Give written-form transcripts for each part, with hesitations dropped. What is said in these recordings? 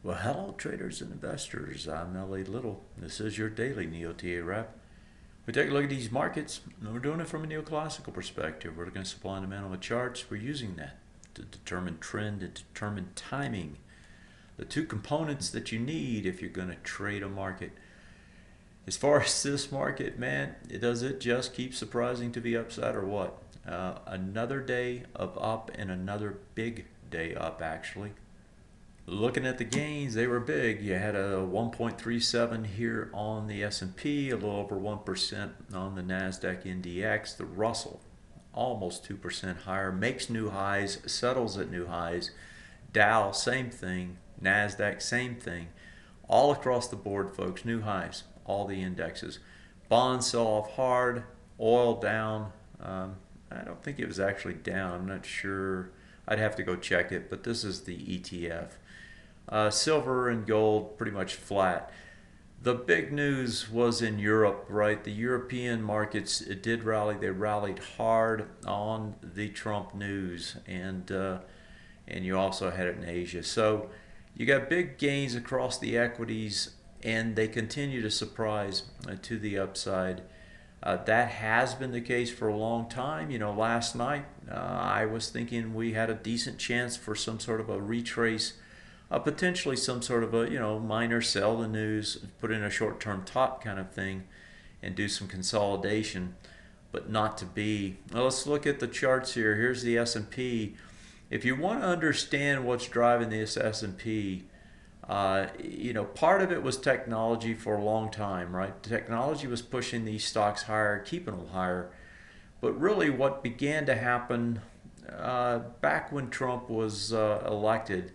Well, hello, traders and investors. I'm L.A. Little. This is your daily NeoTA wrap. We take a look at these markets, and we're doing it from a neoclassical perspective. We're looking at supply and demand on the charts. We're using that to determine trend and determine timing. The two components that you need if you're going to trade a market. As far as this market, man, does it just keep surprising to the upside or what? Another day of up and another big day up, actually. Looking at the gains, they were big. You had a 1.37 here on the S&P, a little over 1% on the NASDAQ NDX. The Russell, almost 2% higher, makes new highs, settles at new highs. Dow, same thing. NASDAQ, same thing. All across the board, folks, new highs, all the indexes. Bonds sell off hard, oil down. I don't think it was actually down. I'm not sure. I'd have to go check it, but this is the ETF. Silver and gold pretty much flat. The big news was in Europe, right? The European markets did rally. They rallied hard on the Trump news, and you also had it in Asia. So you got big gains across the equities, and they continue to surprise to the upside. That has been the case for a long time. You know, last night I was thinking we had a decent chance for some sort of a retrace, potentially some sort of a minor sell the news, put in a short-term top kind of thing, and do some consolidation, but not to be. Well, let's look at the charts here. Here's the S&P. If you want to understand what's driving this S&P, part of it was technology for a long time, right? Technology was pushing these stocks higher, keeping them higher. But really, what began to happen back when Trump was elected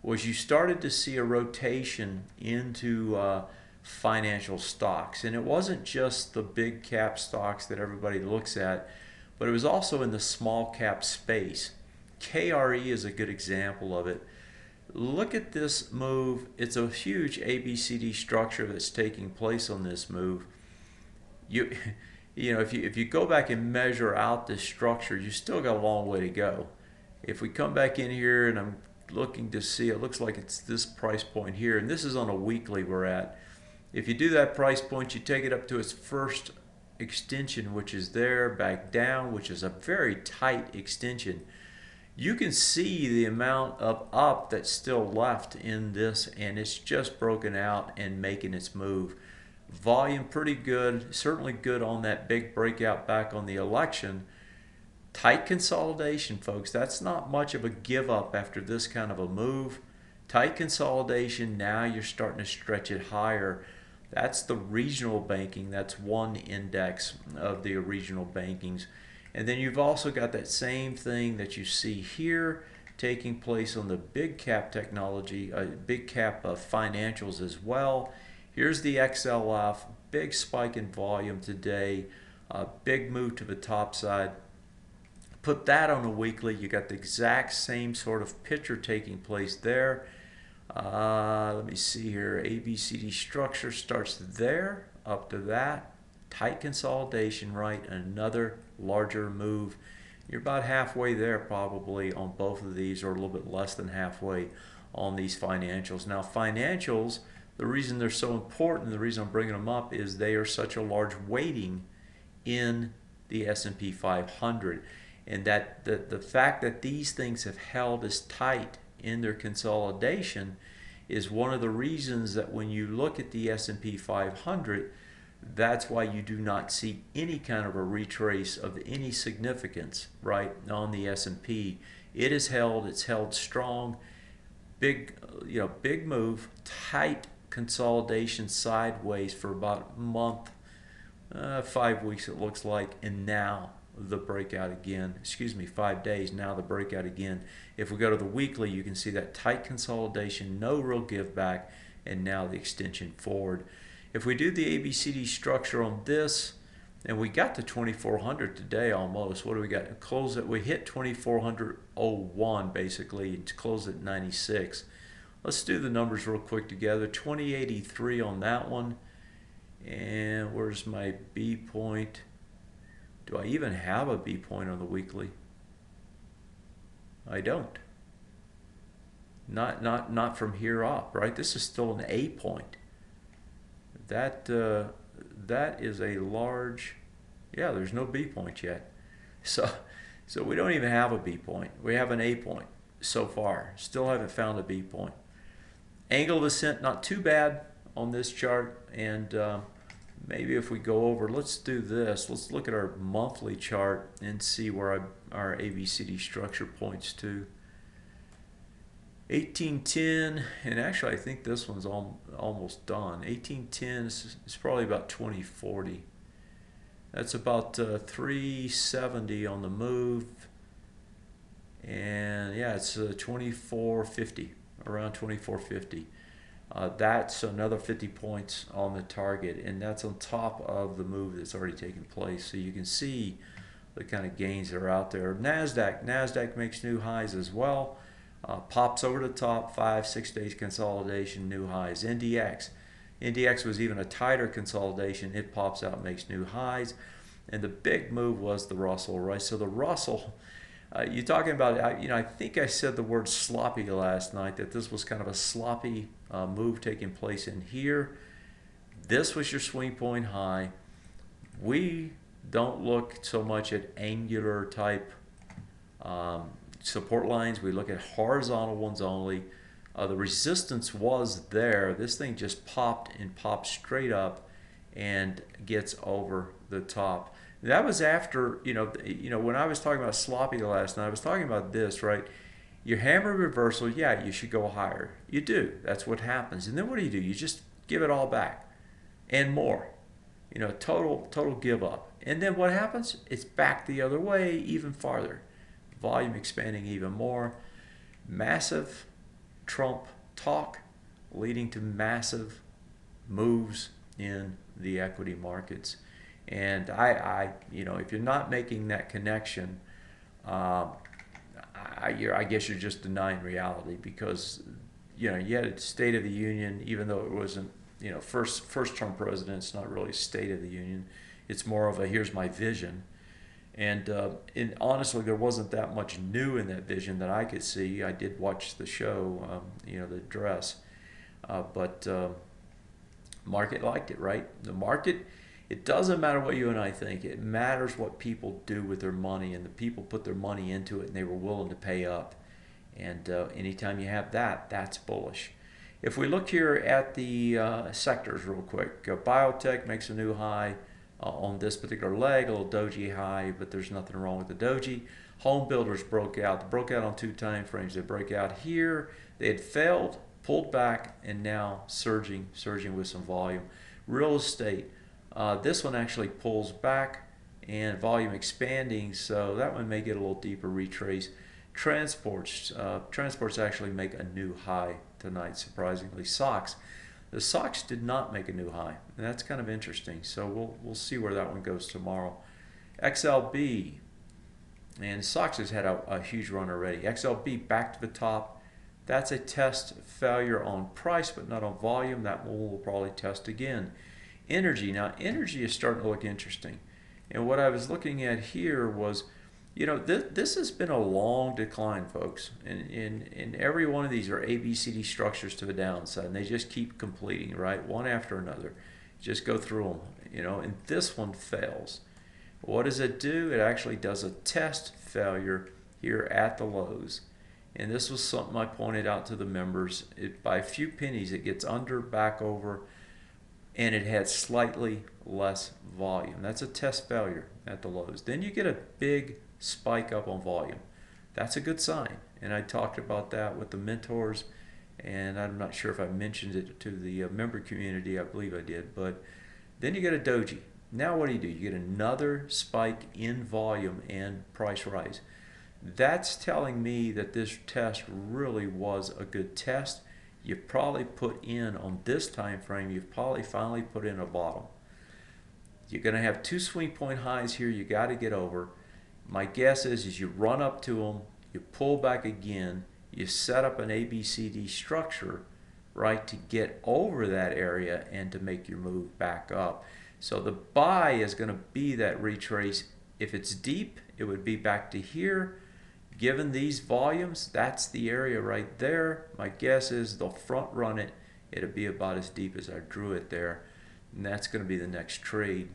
was you started to see a rotation into financial stocks. And it wasn't just the big cap stocks that everybody looks at, but it was also in the small cap space. KRE is a good example of it. Look at this move. It's a huge ABCD structure that's taking place on this move. You, if you go back and measure out this structure, you still got a long way to go. If we come back in here and I'm looking to see, it looks like it's this price point here, and this is on a weekly we're at. If you do that price point, you take it up to its first extension, which is there, back down, which is a very tight extension. You can see the amount of up that's still left in this, and it's just broken out and making its move. Volume pretty good, certainly good on that big breakout back on the election. Tight consolidation, folks. That's not much of a give up after this kind of a move. Tight consolidation, now you're starting to stretch it higher. That's the regional banking. That's one index of the regional bankings. And then you've also got that same thing that you see here taking place on the big cap technology, big cap financials as well. Here's the XLF, big spike in volume today, big move to the top side. Put that on a weekly, you got the exact same sort of picture taking place there. Let me see here, ABCD structure starts there, up to that. Tight consolidation, right? Another larger move. You're about halfway there probably on both of these, or a little bit less than halfway on these financials. Now financials, the reason they're so important, the reason I'm bringing them up, is they are such a large weighting in the S&P 500. And that the fact that these things have held as tight in their consolidation is one of the reasons that when you look at the S&P 500, that's why you do not see any kind of a retrace of any significance, right, on the S&P. It is held, it's held strong, big move, tight consolidation sideways for about a month, 5 weeks it looks like, and now the breakout again. 5 days, now the breakout again. If we go to the weekly, you can see that tight consolidation, no real give back, and now the extension forward. If we do the ABCD structure on this, and we got to 2400 today almost. What do we got? Close it. We hit 2400.01 basically. To close at 96. Let's do the numbers real quick together. 2083 on that one. And where's my B point? Do I even have a B point on the weekly? I don't. not from here up, right? This is still an A point. That that is a large, yeah, there's no B point yet. So so we don't even have a B point. We have an A point so far. Still haven't found a B point. Angle of ascent not too bad on this chart, and maybe if we go over, let's do this. Let's look at our monthly chart and see where our ABCD structure points to. 1810, and actually I think this one's almost done. 1810 is probably about 2040. That's about 370 on the move, and yeah, it's 2450, around 2450. That's another 50 points on the target, and that's on top of the move that's already taken place. So you can see the kind of gains that are out there. NASDAQ makes new highs as well. Pops over the top, 5-6 days consolidation, new highs. NDX was even a tighter consolidation. It pops out, makes new highs. And the big move was the Russell, right? So the Russell, you're talking about, I think I said the word sloppy last night, that this was kind of a sloppy move taking place in here. This was your swing point high. We don't look so much at angular type support lines. We look at horizontal ones only. The resistance was there. This thing just popped and popped straight up and gets over the top. That was after, when I was talking about sloppy last night, I was talking about this, right? Your hammer reversal, yeah, you should go higher. You do. That's what happens. And then what do? You just give it all back and more. Total give up. And then what happens? It's back the other way even farther. Volume expanding even more. Massive Trump talk leading to massive moves in the equity markets. And I if you're not making that connection, I guess you're just denying reality, because you had a State of the Union, even though it wasn't first term president. It's not really a State of the Union. It's more of a here's my vision. And honestly, there wasn't that much new in that vision that I could see. I did watch the show, the address, but market liked it, right? The market, it doesn't matter what you and I think. It matters what people do with their money, and the people put their money into it, and they were willing to pay up. And anytime you have that, that's bullish. If we look here at the sectors real quick, biotech makes a new high. On this particular leg, a little doji high, but there's nothing wrong with the doji. Home builders broke out. They broke out on 2 time frames. They break out here. They had failed, pulled back, and now surging with some volume. Real estate, this one actually pulls back and volume expanding, so that one may get a little deeper retrace. Transports actually make a new high tonight, surprisingly. The SOX did not make a new high, and that's kind of interesting. So we'll see where that one goes tomorrow. XLB, and SOX has had a huge run already. XLB back to the top. That's a test failure on price, but not on volume. That one will probably test again. Energy, now energy is starting to look interesting. And what I was looking at here was, this has been a long decline, folks. And every one of these are ABCD structures to the downside, and they just keep completing, right? One after another. Just go through them, and this one fails. What does it do? It actually does a test failure here at the lows. And this was something I pointed out to the members. By a few pennies, it gets under, back over, and it had slightly less volume. That's a test failure at the lows. Then you get a big spike up on volume. That's a good sign. And I talked about that with the mentors, and I'm not sure if I mentioned it to the member community. I believe I did. But then you get a doji. Now what do? You get another spike in volume and price rise. That's telling me that this test really was a good test. You've probably put in, on this time frame, you've probably finally put in a bottom. You're going to have 2 swing point highs here you got to get over. My guess is you run up to them, you pull back again, you set up an ABCD structure, right, to get over that area and to make your move back up. So the buy is going to be that retrace. If it's deep, it would be back to here. given these volumes, that's the area right there. My guess is they'll front run it. It'll be about as deep as I drew it there. And that's going to be the next trade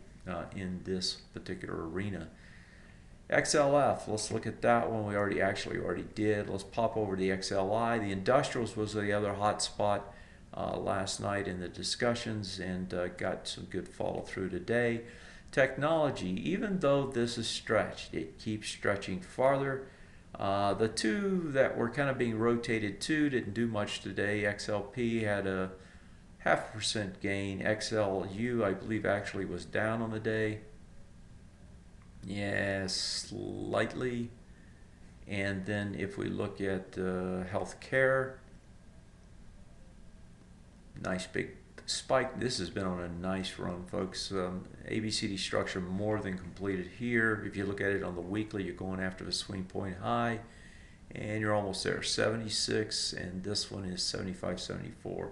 in this particular arena. XLF, let's look at that one. We already did. Let's pop over to the XLI. The industrials was the other hot spot last night in the discussions, and got some good follow through today. Technology, even though this is stretched, it keeps stretching farther. The two that were kind of being rotated to didn't do much today. XLP had a 0.5% gain. XLU, I believe, actually was down on the day. Yeah, slightly. And then if we look at healthcare, nice big spike. This has been on a nice run, folks. ABCD structure more than completed here. If you look at it on the weekly, you're going after the swing point high, and you're almost there. 76, and this one is 75.74.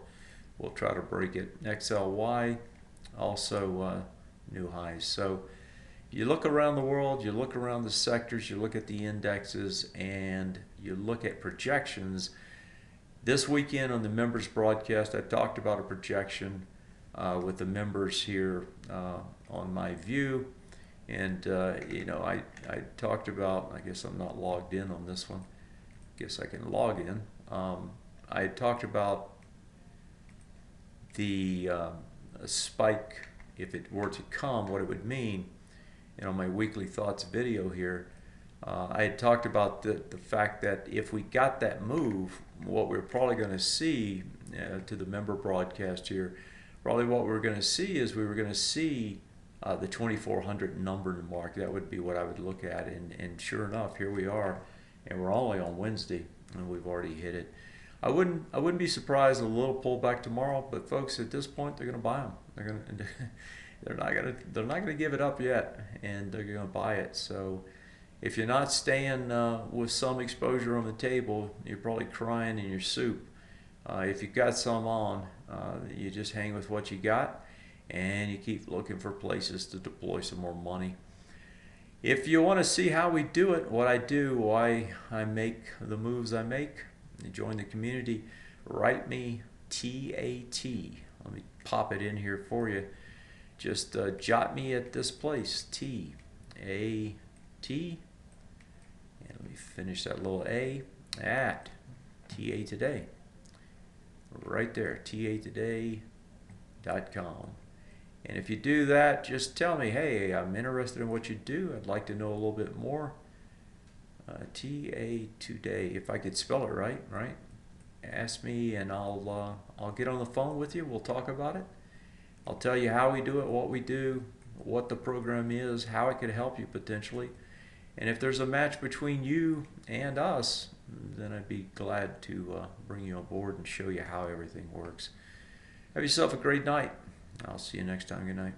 We'll try to break it. XLY also new highs. So you look around the world, you look around the sectors, you look at the indexes, and you look at projections. This weekend on the members broadcast, I talked about a projection with the members here on my view, and I talked about, I guess I'm not logged in on this one, guess I can log in. I talked about the spike, if it were to come, what it would mean. And on my weekly thoughts video here, I had talked about the fact that if we got that move, what we're probably going to see to the member broadcast here, probably what we're going to see is we were going to see the 2400 number mark. That would be what I would look at, and sure enough, here we are, and we're only on Wednesday, and we've already hit it. I wouldn't be surprised a little pullback tomorrow, but folks, at this point, they're going to buy them. They're not gonna give it up yet, and they're going to buy it. So if you're not staying with some exposure on the table, you're probably crying in your soup. If you got some on, you just hang with what you got, and you keep looking for places to deploy some more money. If you want to see how we do it, what I do, why I make the moves I make, you join the community, write me TAT. Let me pop it in here for you. Just jot me at this place, TAT. And let me finish that little A at TA Today. Right there, tatoday.com. And if you do that, just tell me, hey, I'm interested in what you do. I'd like to know a little bit more. TA Today, if I could spell it right? Ask me, and I'll get on the phone with you. We'll talk about it. I'll tell you how we do it, what we do, what the program is, how it could help you potentially. And if there's a match between you and us, then I'd be glad to bring you on board and show you how everything works. Have yourself a great night. I'll see you next time. Good night.